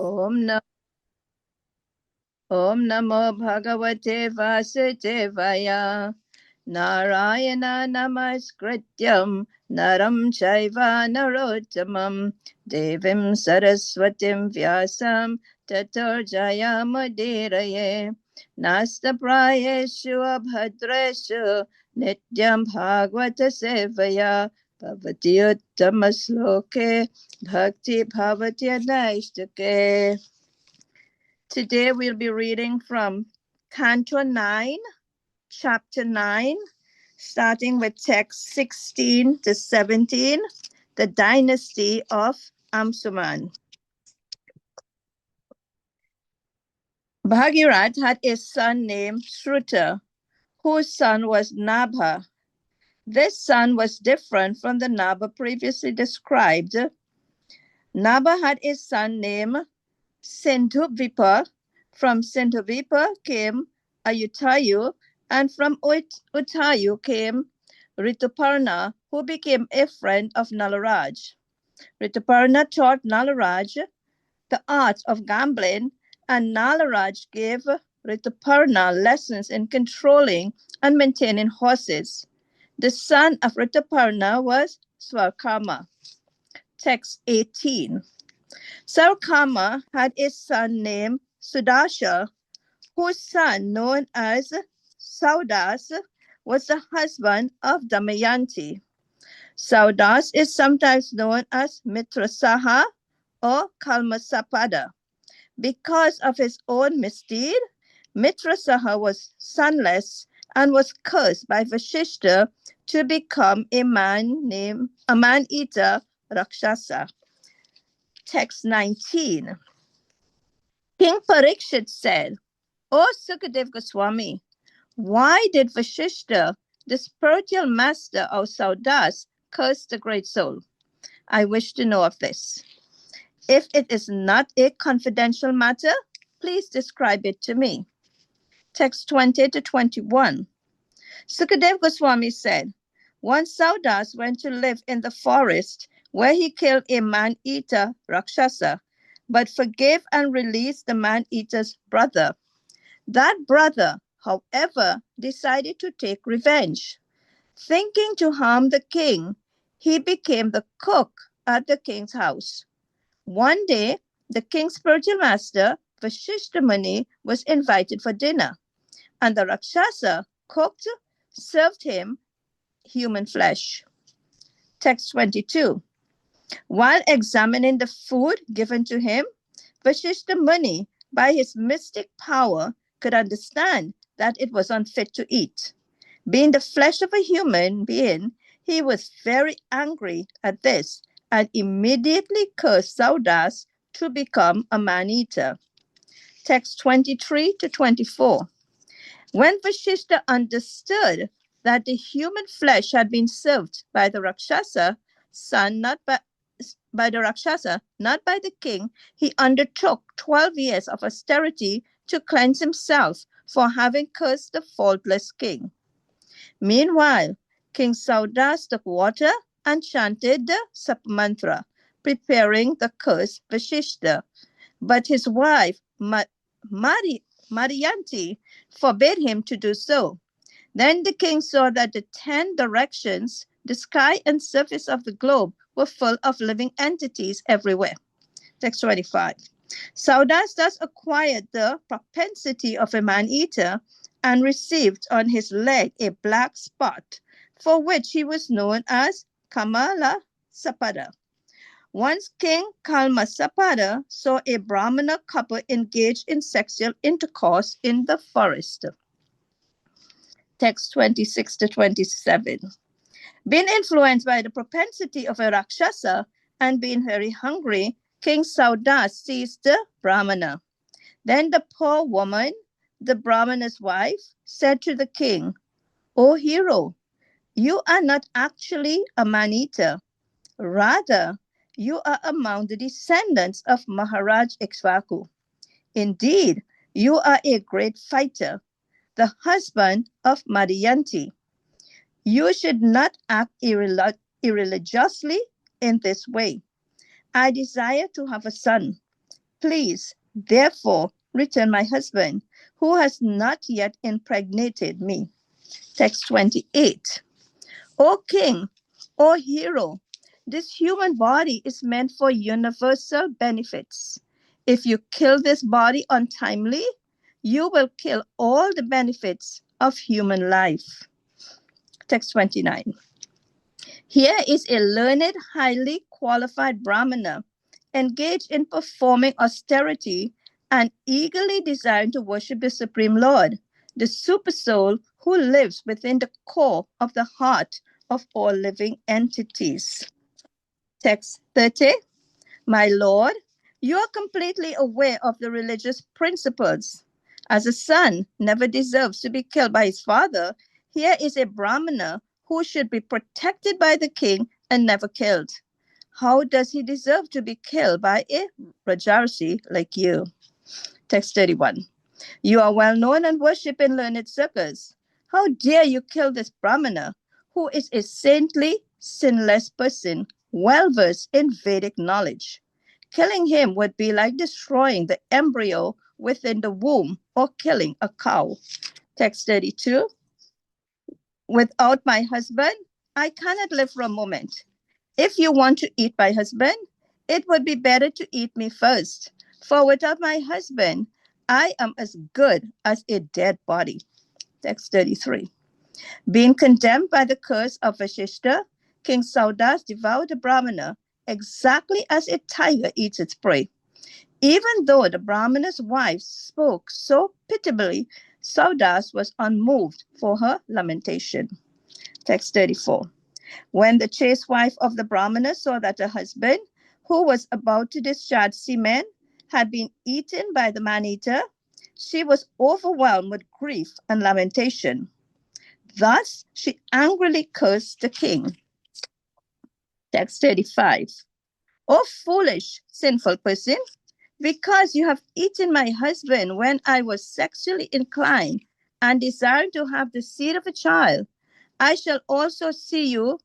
Om Namo Bhagavate Vasudevaya. Narayana Namaskrityam Naram Chaiva Narottamam Devim Saraswatim Vyasam Tato Jayamudiraya. Nasta Prayeshu Abhadreshu Nityam Bhagavata Sevaya Bhavati Uttama Sloke Bhakti Bhavati Anaishtake. Today we'll be reading from Canto 9, Chapter 9, starting with text 16 to 17, the dynasty of Amsuman. Bhagirath had a son named Shruta, whose son was Nabha. This son was different from the Nabha previously described. Nabha had a son named Sindhuvipa. From Sindhuvipa came Ayutayu, and from Utayu came Rituparna, who became a friend of Nalaraj. Rituparna taught Nalaraj the art of gambling, and Nalaraj gave Rituparna lessons in controlling and maintaining horses. The son of Rituparna was Swarkama. Text 18. Swarkama had a son named Sudasha, whose son, known as Saudas, was the husband of Damayanti. Saudas is sometimes known as Mitrasaha or Kalmasapada. Because of his own misdeed, Mitrasaha was sonless and was cursed by Vashishta to become a man-eater Rakshasa. Text 19. King Parikshit said, "O Sukadev Goswami, why did Vashishta, the spiritual master of Saudas, curse the great soul? I wish to know of this. If it is not a confidential matter, please describe it to me." Text 20 to 21. Sukadev Goswami said, once Saudas went to live in the forest where he killed a man-eater Rakshasa, but forgave and released the man-eater's brother. That brother, however, decided to take revenge. Thinking to harm the king, he became the cook at the king's house. One day, the king's spiritual master, Vashishta Muni, was invited for dinner, and the Rakshasa cooked served him human flesh. Text 22. While examining the food given to him, Vashishta Muni, by his mystic power, could understand that it was unfit to eat. Being the flesh of a human being, he was very angry at this and immediately cursed Saudas to become a man-eater. Text 23 to 24. When Vashishta understood that the human flesh had been served by the Rakshasa, not by the king, he undertook 12 years of austerity to cleanse himself for having cursed the faultless king. Meanwhile, King Saudas took water and chanted the Sapamantra, preparing the cursed Vashishta. But his wife, Mariyanti, forbade him to do so. Then the king saw that the 10 directions, the sky and surface of the globe, were full of living entities everywhere. Text 25. Saudas thus acquired the propensity of a man-eater and received on his leg a black spot, for which he was known as Kamala Sapada. Once King Kalmasapada saw a Brahmana couple engaged in sexual intercourse in the forest. Text 26 to 27. Being influenced by the propensity of a Rakshasa and being very hungry, King Saudas seized the Brahmana. Then the poor woman, the Brahmana's wife, said to the king, "O hero, you are not actually a man-eater. Rather, you are among the descendants of Maharaj Ikshvaku. Indeed, you are a great fighter, the husband of Madhyanti. You should not act irreligiously in this way. I desire to have a son. Please, therefore, return my husband, who has not yet impregnated me. Text 28. O king, O hero, this human body is meant for universal benefits. If you kill this body untimely, you will kill all the benefits of human life. Text 29. Here is a learned, highly qualified Brahmana engaged in performing austerity and eagerly desiring to worship the Supreme Lord, the Supersoul who lives within the core of the heart of all living entities. Text 30. My Lord, you are completely aware of the religious principles. As a son never deserves to be killed by his father, here is a Brahmana who should be protected by the king and never killed. How does he deserve to be killed by a Rajarsi like you? Text 31. You are well known and worshipped in learned circles. How dare you kill this Brahmana, who is a saintly, sinless person, well versed in Vedic knowledge? Killing him would be like destroying the embryo within the womb or killing a cow. Text 32. Without my husband, I cannot live for a moment. If you want to eat my husband, it would be better to eat me first. For without my husband, I am as good as a dead body. Text 33. Being condemned by the curse of Vashishta, King Saudas devoured the Brahmana exactly as a tiger eats its prey. Even though the Brahmana's wife spoke so pitiably, Saudas was unmoved for her lamentation. Text 34. When the chaste wife of the Brahmana saw that her husband, who was about to discharge semen, had been eaten by the man-eater, she was overwhelmed with grief and lamentation. Thus, she angrily cursed the king. Text 35. O foolish, sinful person, because you have eaten my husband when I was sexually inclined and desiring to have the seed of a child, I shall also see you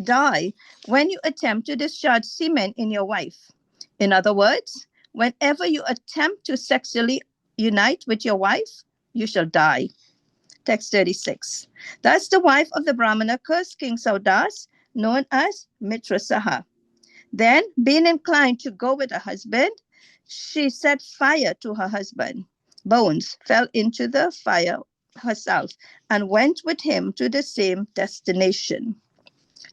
die when you attempt to discharge semen in your wife. In other words, whenever you attempt to sexually unite with your wife, you shall die. Text 36. Thus the wife of the Brahmana cursed King Saudas, known as Mitrasaha. Then, being inclined to go with her husband, she set fire to her husband. Bones fell into the fire herself and went with him to the same destination.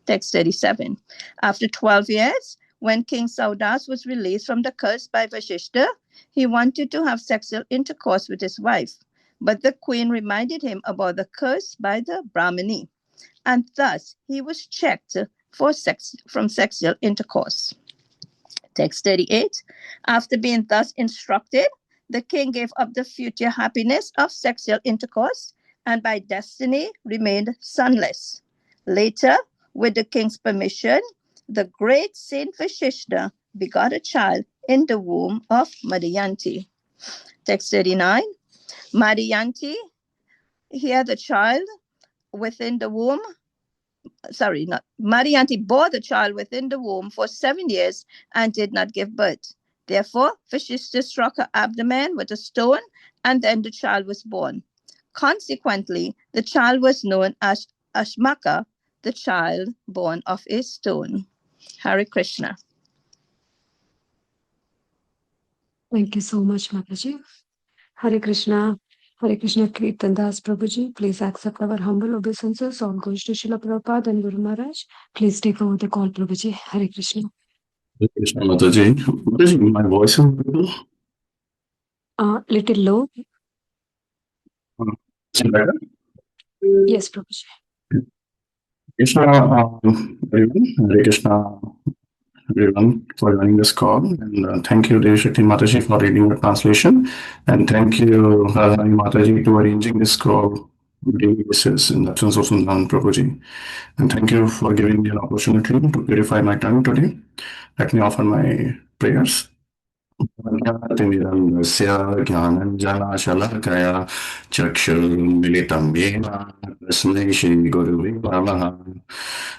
Text 37. After 12 years, when King Saudas was released from the curse by Vashishta, he wanted to have sexual intercourse with his wife. But the queen reminded him about the curse by the Brahmani, and thus he was checked from sexual intercourse. Text 38. After being thus instructed, the king gave up the future happiness of sexual intercourse and by destiny remained sonless. Later, with the king's permission, the great Saint Vashishta begot a child in the womb of Madhyanti. Text 39. Madhyanti, here the child within the womb, Madhyanti bore the child within the womb for 7 years and did not give birth. Therefore, Vashishta struck her abdomen with a stone, and then the child was born. Consequently, the child was known as Ashmaka, the child born of a stone. Hare Krishna. Thank you so much, Mataji. Hare Krishna. Hare Krishna Kirtan Das Prabhuji, please accept our humble obeisances. All goes to Srila Prabhupada and Guru Maharaj. Please take over the call, Prabhuji. Hare Krishna. Hare Krishna, Mataji. Mataji, my voice is little? Little low. Is it better? Yes, Prabhuji. Krishna, everyone. Hare Krishna, everyone, for joining this call. And thank you, Devi Shakti Mataji, for reading the translation. And thank you, Radharani Mataji, to arranging this call on daily basis in the absence of Sundan Prabhuji. And thank you for giving me an opportunity to purify my tongue today. Let me offer my prayers. ज्ञातिमिरन्दस्य ज्ञानञ्जनशलाकया चक्षुर्मिलितं येन तस्मै श्रीगुरुवे नमः।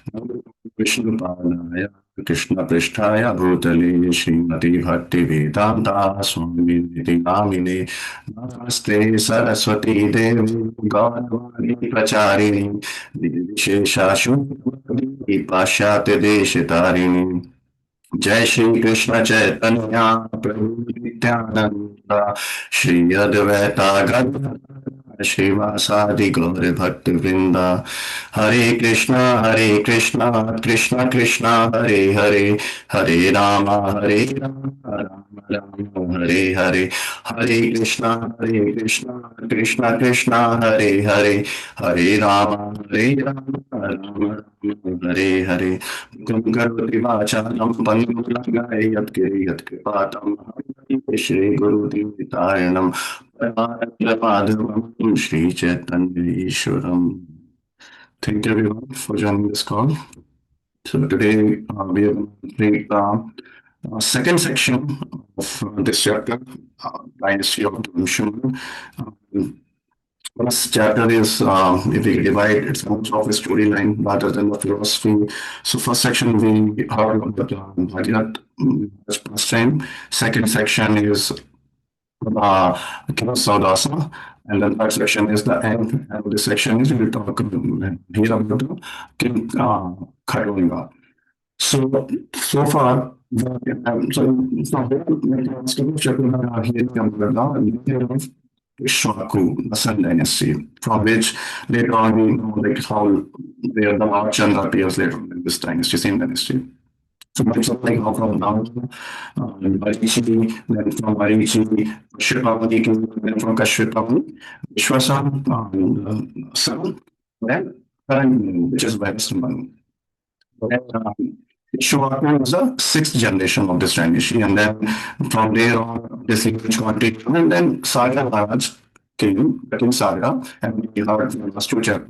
नमो विष्णुपादाय Krishna Prishtaya Bhutale Srimati Bhakti Vedanta Swami Namine Namaste Saraswati Devi Gauravani Pracharini Vishesha Shubhati Pashyate Deshitarini Jai Shri Krishna Chaitanya Prabhu Nityananda Shri Advaita Gadadhara Srivasadi Gauri Bhakti Vrinda Hare Krishna Krishna Krishna Hare Hare Hare Rama Rama Rama Hare Hare Hare Krishna Krishna Krishna Hare Hare Hare Rama Rama Rama Hare Hare Gangavati Vacharam Pangulangai Yatkipatam Shri Guru Divitayanam Padmapadam Shri Chaitanya Ishwaram. Thank you everyone for joining this call. So today we are going to read the second section of this chapter, Dynasty of Vishnu. First chapter is, if we divide, it's more of a storyline rather than the philosophy. So first section we heard about Bhagavad last time. Second section is King Saudasa, and then third section is the end. And this section is we'll talk here about the King Khairanga. So far, from here, Ishwaku, the Sun Dynasty, from which later on we know like how where the Lord Chandra appears later in this dynasty, same dynasty. So it's like how from now, Marichi, then from Marichi, Kashyapamuni, then from Kashyapamuni, Vishwasan, Sun, then Karan, which is Vaisraman. Ishwaku was the sixth generation of this dynasty, and then from there on, this lineage continued, and then Saga Maharaj came, King Saga, and we heard from the last two chapters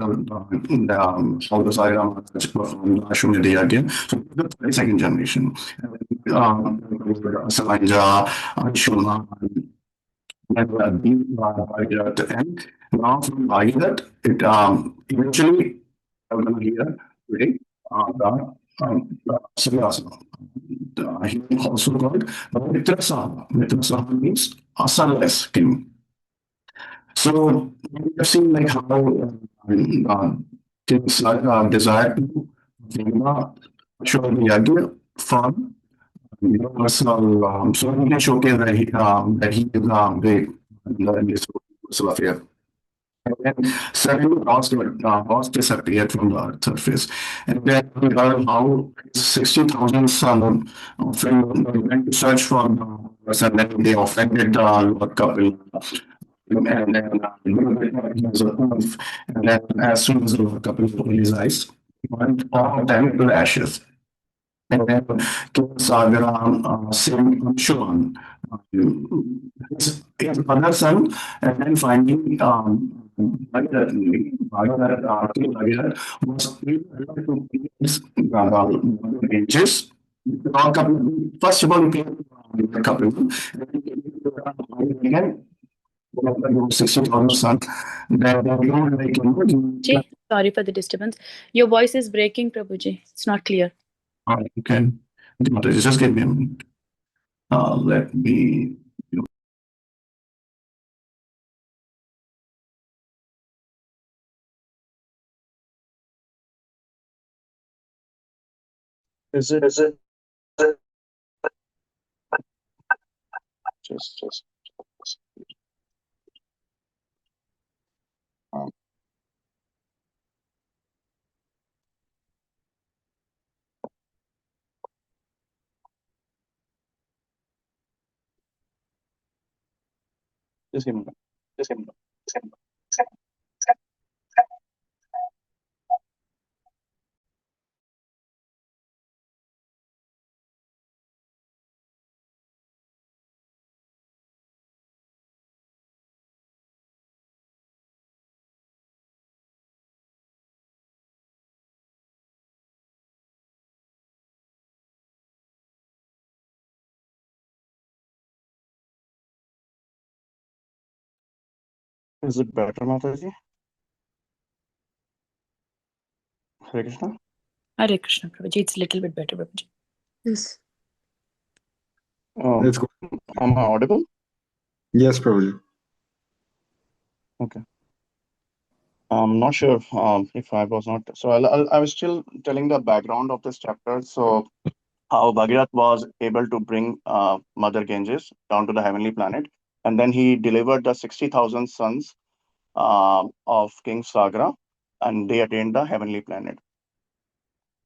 how the Saga Maharaj performed Ashwamedh again. So the 32nd generation. Salanja, Anshuma, and now from Bhagavad, it eventually, I'm going to hear today, Srivastava. He also called Mitrasaha. Mitrasaha means a sunless king. So we have seen like how kings desire to show the yagya from universal. So he can showcase that he is great in this universal affair. And then suddenly lost disappeared from the earth surface. And then we heard how 60,000 son went to search for the person, and then they offended the Lord couple. And then he was a wolf. And then as soon as the Lord couple opened his eyes, he went all of them into ashes. And then King Saga saved Anshuman, his other son, and then finally Bhagavad King Bhagavad was able to please ages. First of all, he came a couple, and then again, 60,000 son. Sorry for the disturbance. Your voice is breaking, Prabhuji. It's not clear. Okay. Just give me a minute. Let me. Is it? Just. Just give me. Is it better, Mataji? Hare Krishna. Hare Krishna, Prabhuji. It's a little bit better, Prabhuji. Yes. It's good. Am I audible? Yes, Prabhuji. Okay. I'm not sure if I was not. So I was still telling the background of this chapter. So how Bhagirath was able to bring Mother Ganges down to the heavenly planet, and then he delivered the 60,000 sons of King Sagra, and they attained the heavenly planet.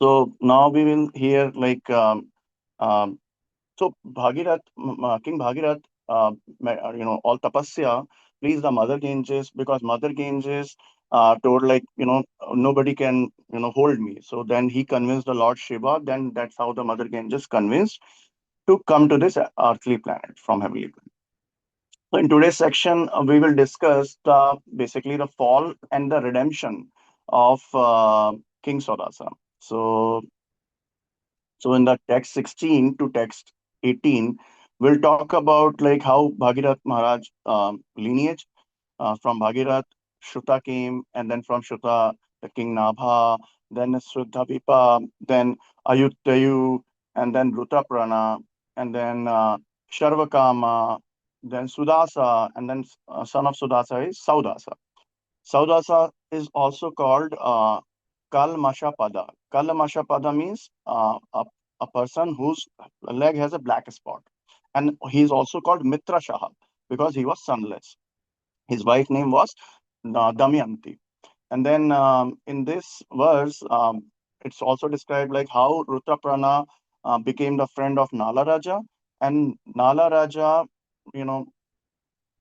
So now we will hear like um, so Bhagirath, King Bhagirath, all tapasya, please the Mother Ganges, because Mother Ganges told like, nobody can, hold me. So then he convinced the Lord Shiva, then that's how the Mother Ganges convinced to come to this earthly planet from heavenly planet. So in today's section, we will discuss basically the fall and the redemption of King Sodasa. So in the text 16 to text 18, we'll talk about like how Bhagirath Maharaj lineage from Bhagirath, Shruta came, and then from Shruta, the King Nabha, then Sruddhavipa, then Ayuttayu, and then Rutaprana, and then Sharvakama, then Sudasa, and then son of Sudasa is Saudasa. Saudasa is also called Kalmashapada. Kalmashapada means a person whose leg has a black spot. And he's also called Mitra Shaha because he was sonless. His wife name was Damayanti. And then in this verse, it's also described like how Rutaprana became the friend of Nala Raja. And Nala Raja, you know,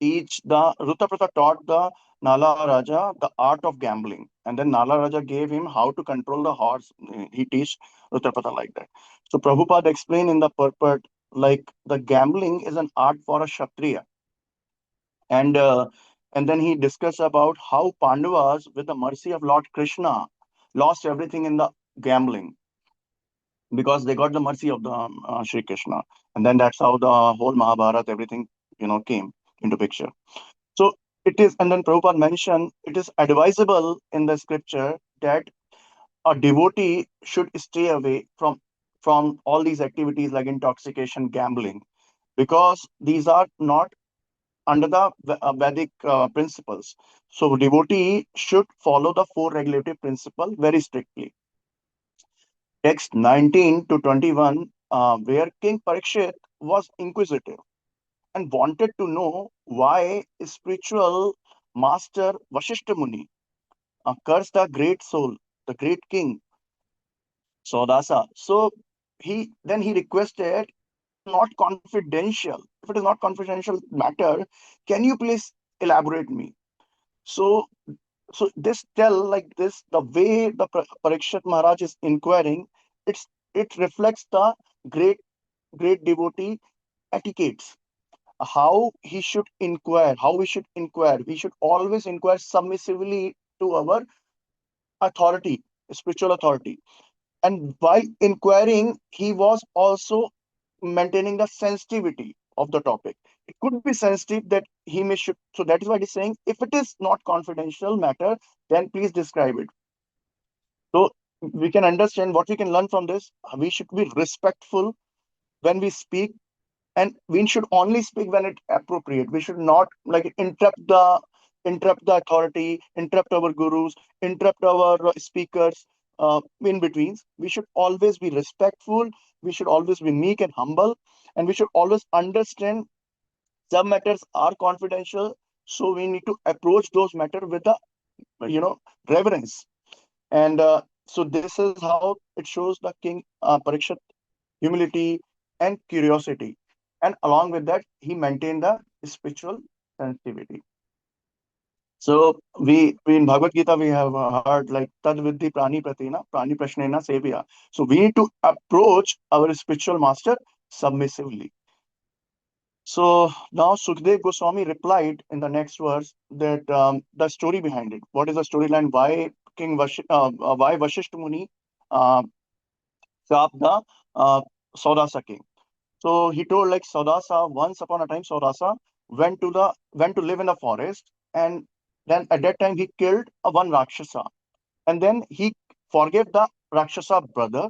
Rutaprata taught the Nala Raja the art of gambling, and then Nala Raja gave him how to control the horse. He teach Rutaprata like that. So Prabhupada explained in the purport like the gambling is an art for a Kshatriya, and then he discussed about how Pandavas, with the mercy of Lord Krishna, lost everything in the gambling because they got the mercy of the Sri Krishna, and then that's how the whole Mahabharata everything came into picture. So it is, and then Prabhupada mentioned it is advisable in the scripture that a devotee should stay away from all these activities like intoxication, gambling, because these are not under the Vedic principles. So devotee should follow the four regulative principle very strictly. Text 19 to 21, where King Parikshit was inquisitive and wanted to know why spiritual master Vashishta Muni cursed the great soul, the great king Sodasa. So he requested, not confidential. If it is not confidential matter, can you please elaborate me? So this tell like this, the way the Parikshit Maharaj is inquiring, it reflects the great devotee etiquettes, how he should inquire, how we should inquire. We should always inquire submissively to our authority, spiritual authority. And while inquiring, he was also maintaining the sensitivity of the topic. It could be sensitive that he may should. So that is why he's saying, if it is not confidential matter, then please describe it. So we can understand what we can learn from this. We should be respectful when we speak, and we should only speak when it's appropriate. We should not like interrupt the authority, interrupt our gurus, interrupt our speakers in betweens. We should always be respectful. We should always be meek and humble, and we should always understand some matters are confidential. So we need to approach those matters with the reverence. And so this is how it shows the king Parikshit humility and curiosity. And along with that, he maintained the spiritual sensitivity. So we in Bhagavad Gita we have heard like tad vidhi prani pratina prani prashnena sevya. So we need to approach our spiritual master submissively. So now Sukdev Goswami replied in the next verse that the story behind it. What is the storyline? Why why Vashishta Muni stopped the Saudasa king? So he told like Saudasa, once upon a time, Saudasa went to live in a forest, and then at that time he killed one Rakshasa, and then he forgave the Rakshasa brother,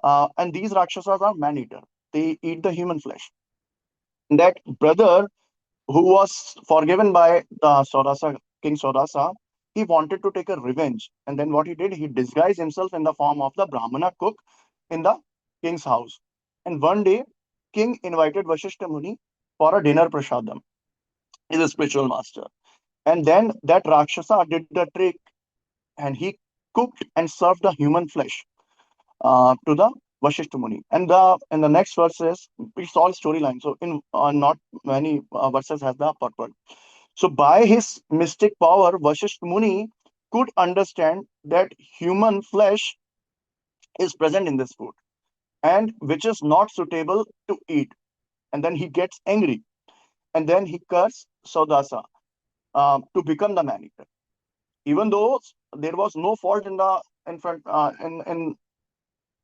And these Rakshasas are man-eater. They eat the human flesh. That brother who was forgiven by the King Sodasa, he wanted to take a revenge. And then what he did, he disguised himself in the form of the Brahmana cook in the king's house. And one day, king invited Vashishta Muni for a dinner prasadam. He's a spiritual master. And then that Rakshasa did the trick and he cooked and served the human flesh to the Vashishta Muni. And the next verse is, it's all storyline. So in not many verses has the purport. So by his mystic power, Vashishta Muni could understand that human flesh is present in this food and which is not suitable to eat. And then he gets angry and then he curses Saudasa to become the man eater. Even though there was no fault in front in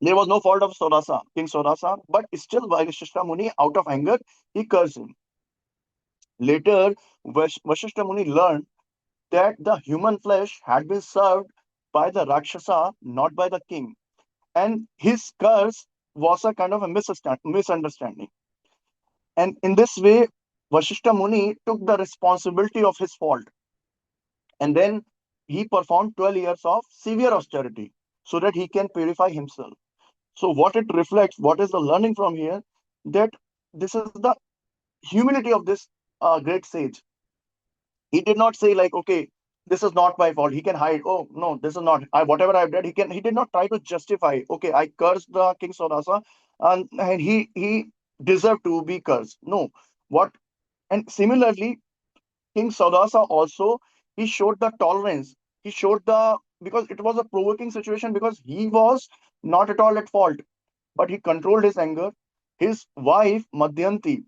there was no fault of Saudasa, King Saudasa, but still Vashishta Muni, out of anger, he cursed him. Later, Vashishta Muni learned that the human flesh had been served by the Rakshasa, not by the king. And his curse was a kind of a misunderstanding. And in this way, Vashishta Muni took the responsibility of his fault. And then he performed 12 years of severe austerity so that he can purify himself. So, what it reflects, what is the learning from here? That this is the humility of this great sage. He did not say like, okay, this is not my fault. He can hide. Oh no, this is not. Whatever I've done, he can. He did not try to justify. Okay, I cursed the King Sodasa, and he deserved to be cursed. No, what? And similarly, King Sodasa also, he showed the tolerance. He showed the, because it was a provoking situation because he was not at all at fault, but he controlled his anger. His wife Madhyanti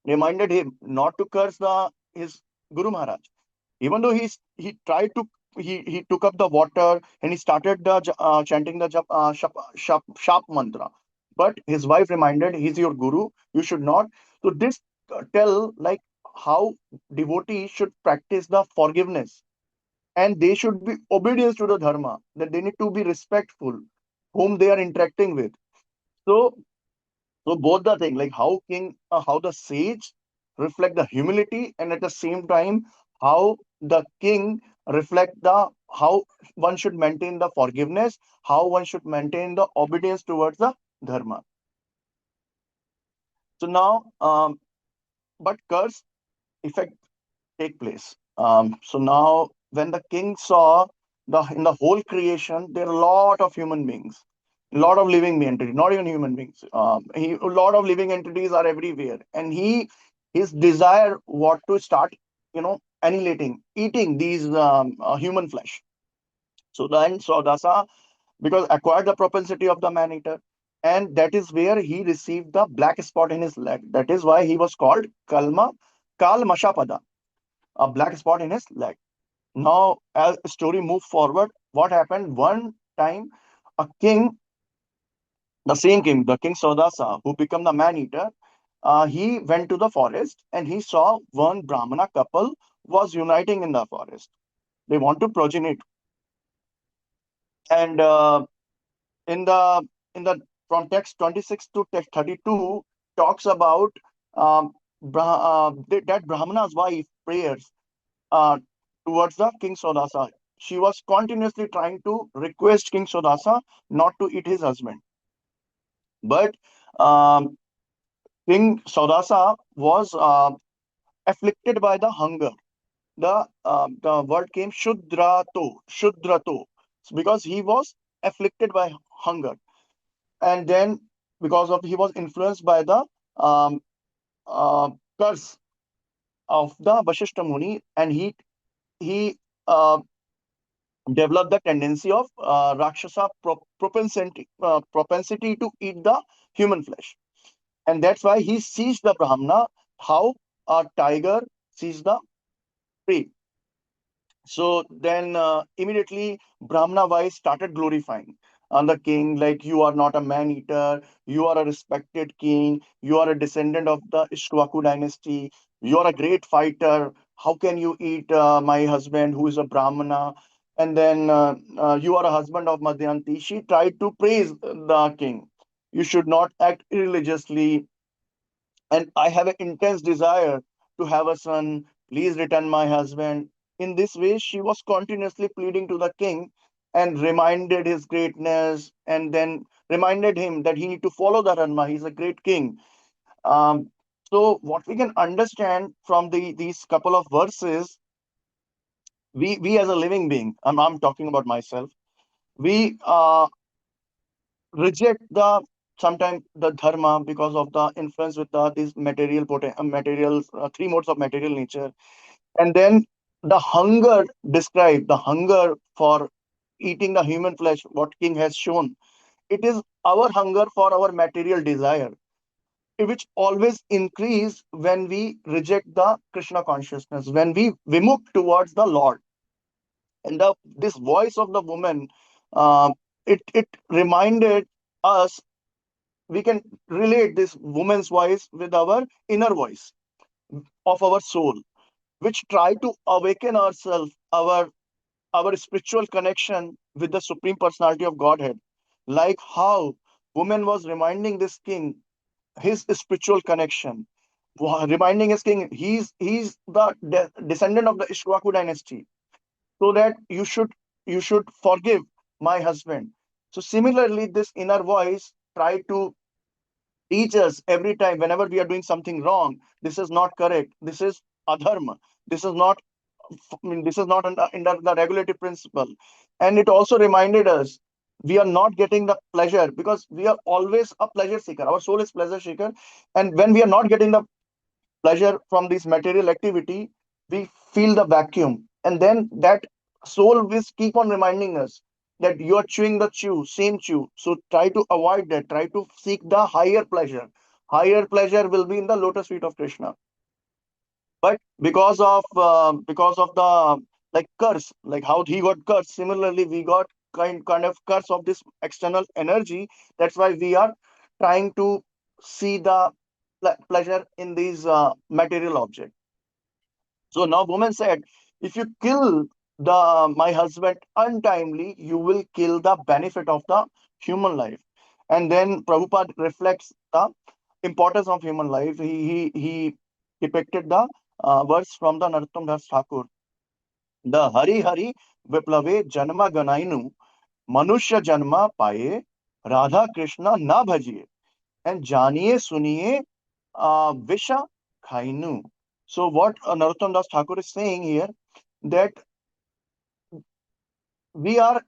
reminded him not to curse the his Guru Maharaj. Even though he tried to, he took up the water and he started chanting the sharp mantra. But his wife reminded, he's your guru, you should not. So this tell like how devotees should practice the forgiveness and they should be obedience to the dharma, that they need to be respectful whom they are interacting with. So both the thing, like how the sage reflect the humility, and at the same time, how the king reflect the how one should maintain the forgiveness, how one should maintain the obedience towards the dharma. So now, but curse effect take place. So now, when the king saw the in the whole creation, there are a lot of human beings, a lot of living entities, not even human beings. A lot of living entities are everywhere, and his desire what to start, annihilating, eating these human flesh. So then Saudasa, because acquired the propensity of the man eater, and that is where he received the black spot in his leg. That is why he was called Kalmashapada, a black spot in his leg. Now, as the story moved forward, what happened? One time, a king, the same king, the King Saudasa, who became the man-eater, he went to the forest and he saw one Brahmana couple was uniting in the forest. They want to progenate. And in the in the from text 26 to text 32 talks about that Brahmana's wife prayers uh, towards the King Sodasa. She was continuously trying to request King Sodasa not to eat his husband. But um, King Sodasa was afflicted by the hunger. The word came Shudrato, because he was afflicted by hunger. And then because of he was influenced by the um, uh, curse of the Vashishta Muni, and he uh, developed the tendency of Rakshasa propensity to eat the human flesh. And that's why he seized the Brahmana, how a tiger sees the prey. So then immediately Brahmana wives started glorifying on the king, like, you are not a man eater, you are a respected king, you are a descendant of the Ishwaku dynasty, you are a great fighter. How can you eat my husband who is a Brahmana? And then you are a husband of Madhyanti. She tried to praise the king. You should not act irreligiously. And I have an intense desire to have a son. Please return my husband. In this way, she was continuously pleading to the king and reminded his greatness, and then reminded him that he need to follow the Dharma. He's a great king. Um, so what we can understand from these couple of verses, we as a living being, I'm talking about myself, we reject the sometimes the dharma because of the influence with these materials, three modes of material nature. And then the hunger described, the hunger for eating the human flesh, what king has shown, it is our hunger for our material desire, which always increase when we reject the Krishna consciousness, when we move towards the Lord. And this voice of the woman, uh, it reminded us, we can relate this woman's voice with our inner voice of our soul, which try to awaken ourselves, our spiritual connection with the Supreme Personality of Godhead. Like how woman was reminding this king his spiritual connection, reminding his king he's the descendant of the Ishwaku dynasty, so that you should forgive my husband. So similarly, this inner voice try to teach us every time whenever we are doing something wrong. This is not correct. This is adharma. This is not. I mean, this is not under the regulative principle. And it also reminded us we are not getting the pleasure because we are always a pleasure seeker. Our soul is pleasure seeker, and when we are not getting the pleasure from this material activity, we feel the vacuum. And then that soul will keep on reminding us that you are chewing the chew, same chew. So try to avoid that. Try to seek the higher pleasure. Higher pleasure will be in the lotus feet of Krishna. But because of the like curse, like how he got cursed, similarly we got kind of curse of this external energy. That's why we are trying to see the pleasure in these material objects. So now woman said, if you kill the my husband untimely, you will kill the benefit of the human life. And then Prabhupada reflects the importance of human life. He depicted the verse from the Narottam Das Thakur. The Hari Hari Viplave Janma Ganainu Manushya Janma Paye Radha Krishna Na Bhajiye and Janiye Suniye Visha Khainu. So what Narottam Das Thakur is saying here, that we are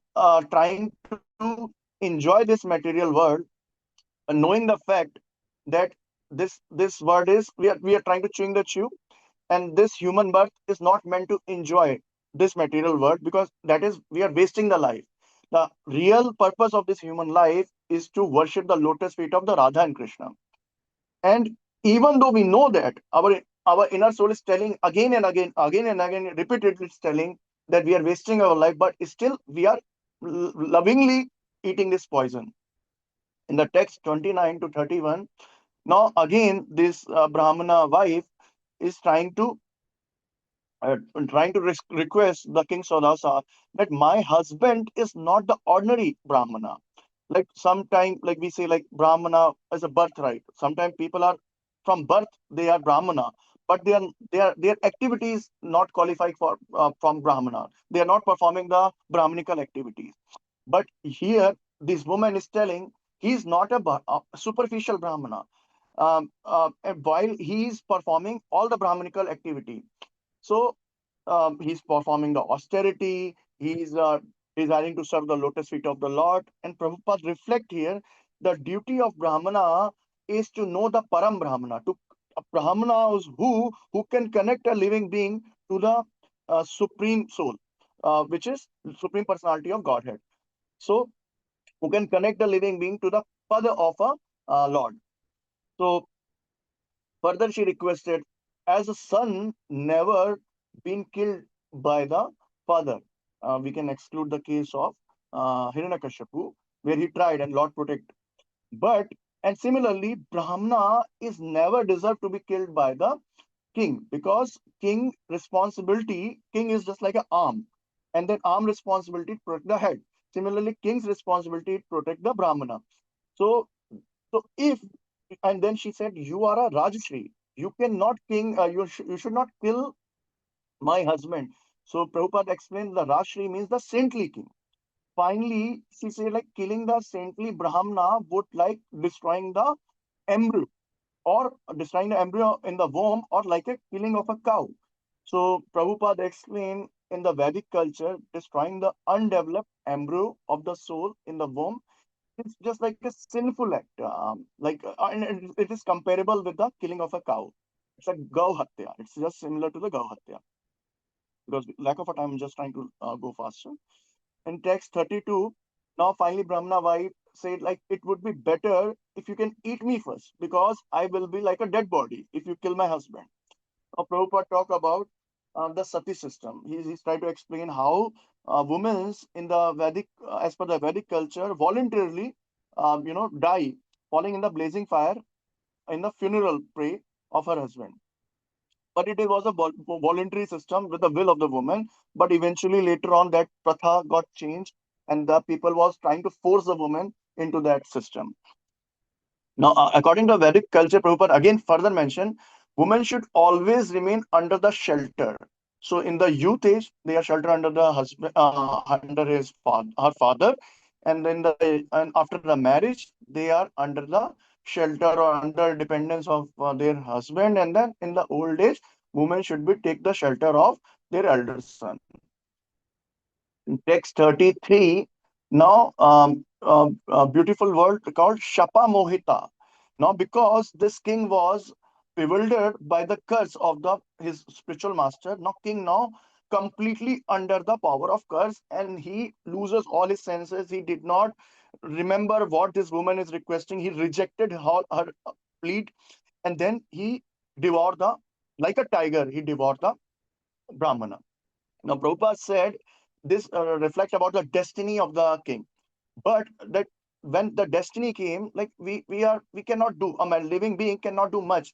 trying to enjoy this material world, knowing the fact that this word is we are trying to chewing the chew, and this human birth is not meant to enjoy this material world, because that is we are wasting the life. The real purpose of this human life is to worship the lotus feet of the Radha and Krishna. And even though we know that our inner soul is telling again and again, repeatedly it's telling that we are wasting our life, but still we are lovingly eating this poison. In the text 29 to 31, now again this Brahmana wife is uh, request the king Sodasa that my husband is not the ordinary Brahmana. Like sometime, like we say, like Brahmana as a birthright. Sometimes people are from birth they are Brahmana, but their activities not qualified for from Brahmana. They are not performing the Brahmanical activities. But here, this woman is telling he's not a superficial Brahmana. And while he is performing all the Brahmanical activity, so he's performing the austerity. He's desiring to serve the lotus feet of the Lord. And Prabhupada reflect here the duty of Brahmana is to know the Param Brahmana. To a Brahmana is who can connect a living being to the supreme soul, which is supreme personality of Godhead. So who can connect the living being to the Pada of a Lord. So further, she requested, as a son never been killed by the father. We can exclude the case of Hiranyakashipu, where he tried and Lord protect. But, and similarly, Brahmana is never deserved to be killed by the king, because king is just like an arm, and then arm responsibility to protect the head. Similarly, king's responsibility to protect the Brahmana. So So and then she said, you are a Rajshri. You cannot you should not kill my husband. So Prabhupada explained the Rajshri means the saintly king. Finally, she said like killing the saintly Brahmana would like destroying the embryo or destroying the embryo in the womb or like a killing of a cow. So Prabhupada explained in the Vedic culture, destroying the undeveloped embryo of the soul in the womb is just like a sinful act. And it is comparable with the killing of a cow. It's a gau hatya. It's just similar to the gau hatya. Because lack of a time, I'm just trying to go faster. In text 32, now finally Brahmana wife said like it would be better if you can eat me first because I will be like a dead body if you kill my husband. Now Prabhupada talk about the sati system. He's trying to explain how women in the Vedic, as per the Vedic culture, voluntarily, die, falling in the blazing fire in the funeral prey of her husband. But it was a voluntary system with the will of the woman. But eventually, later on, that pratha got changed, and the people was trying to force the woman into that system. Now, according to Vedic culture, Prabhupada again further mentioned, women should always remain under the shelter. So, in the youth age, they are sheltered under the husband, under her father, and then and after the marriage, they are under the shelter or under dependence of their husband, and then in the old age, women should be take the shelter of their elder son. In text 33, now a beautiful word called Shapa Mohita. Now, because this king was bewildered by the curse of his spiritual master, now king now completely under the power of curse and he loses all his senses. He did not remember what this woman is requesting. He rejected her plea and then he devoured like a tiger, he devoured the Brahmana. Now, Prabhupada said this reflects about the destiny of the king. But that when the destiny came, like we cannot do. A living being cannot do much.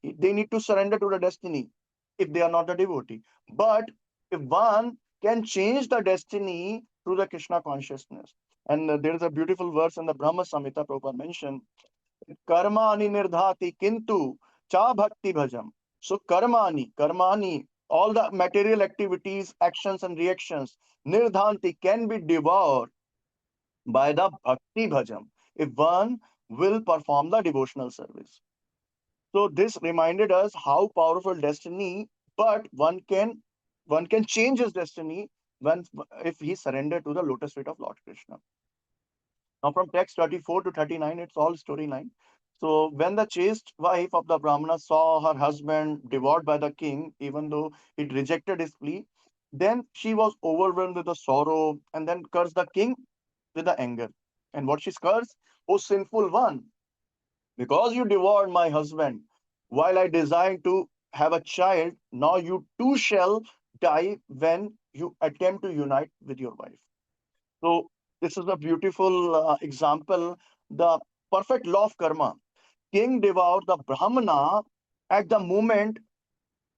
They need to surrender to the destiny if they are not a devotee. But if one can change the destiny through the Krishna consciousness, and there is a beautiful verse in the Brahma Samhita Prabhupada mentioned, Karmani nirdhati kintu cha bhakti bhajam. So karmani, all the material activities, actions and reactions, nirdhanti can be devoured by the bhakti bhajam if one will perform the devotional service. So this reminded us how powerful destiny, but one can change his destiny when if he surrendered to the lotus feet of Lord Krishna. Now, from text 34 to 39, it's all storyline. So, when the chaste wife of the Brahmana saw her husband devoured by the king, even though it rejected his plea, then she was overwhelmed with the sorrow and then cursed the king with the anger. And what she cursed? O sinful one, because you devoured my husband, while I desired to have a child, now you too shall die when you attempt to unite with your wife. So this is a beautiful example. The perfect law of karma. King devoured the Brahmana at the moment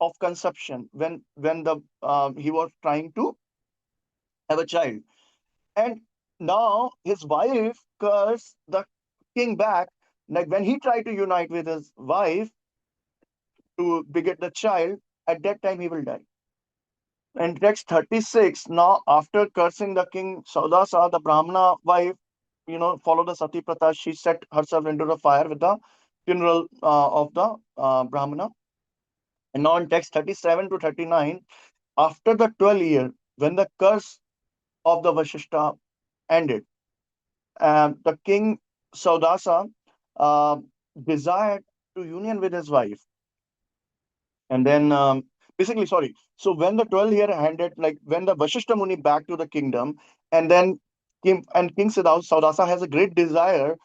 of conception when the he was trying to have a child, and now his wife cursed the king back. Like when he tried to unite with his wife to beget the child, at that time he will die. And text 36, now after cursing the king Saudasa, the Brahmana wife, follow the Sati Pratha, she set herself into the fire with the funeral of the Brahmana. And now in text 37 to 39, after the 12 year, when the curse of the Vashishta ended, the king Saudasa uh, desired to union with his wife. And then, basically, sorry. So when the 12 year handed, like when the Vashishta Muni back to the kingdom, and then King Saudasa has a great desire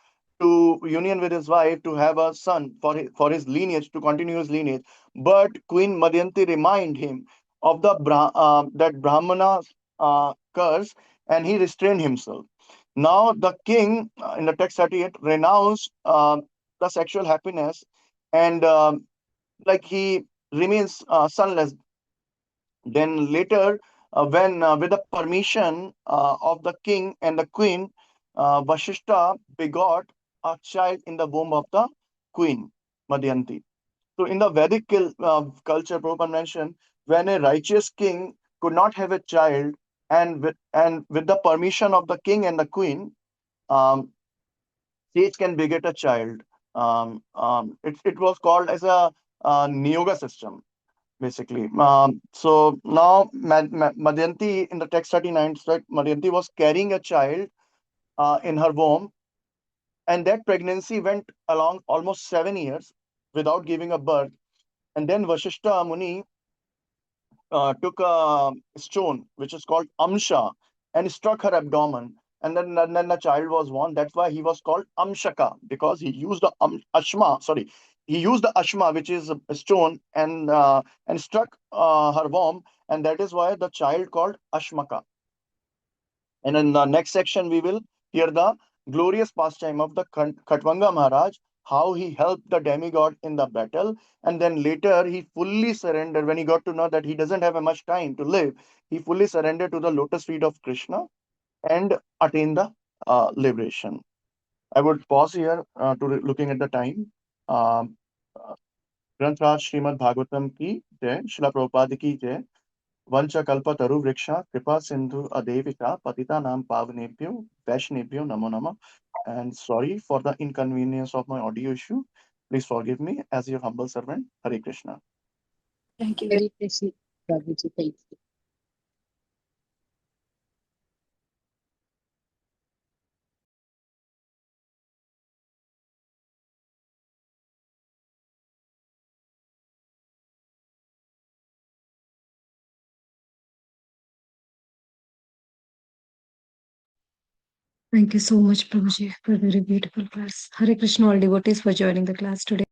to union with his wife to have a son for his lineage to continue his lineage. But Queen Madhyanti remind him of that Brahmana curse, and he restrained himself. Now the king in the text 38 renounced the sexual happiness and like he remains sunless. Then later, when with the permission of the king and the queen, Vashishta begot a child in the womb of the queen, Madhyanti. So in the Vedic culture, Prabhupada mentioned, when a righteous king could not have a child, and with the permission of the king and the queen, um, sage can beget a child. It was called as a Niyoga system, basically. So now Madhyanti in the text 39 said Madhyanti was carrying a child in her womb, and that pregnancy went along almost 7 years without giving a birth. And then Vashishta Muni took a stone, which is called Amsha, and struck her abdomen. And then the child was born. That's why he was called Amshaka, because he used the Ashma, sorry, he used the Ashma, which is a stone, and struck her womb. And that is why the child called Ashmaka. And in the next section, we will hear the glorious pastime of the Khatvanga Maharaj, how he helped the demigod in the battle. And then later, he fully surrendered when he got to know that he doesn't have much time to live. He fully surrendered to the lotus feet of Krishna and attained the liberation. I would pause here looking at the time. Um, uh, Granth Raj Srimad Bhagavatam ki jai, Srila Prabhupada ki jai. वंश कल्प तरु वृक्ष कृपा सिंधु अदेविका पतिता नाम पावनेभ्यो वैष्णेभ्यो नमो नमः. And sorry for the inconvenience of my audio issue. Please forgive me as your humble servant. Hare Krishna. Thank you. Hare Krishna, Prabhuji. Thank you. Thank you so much, Prabhuji, for a very beautiful class. Hare Krishna, all devotees, for joining the class today.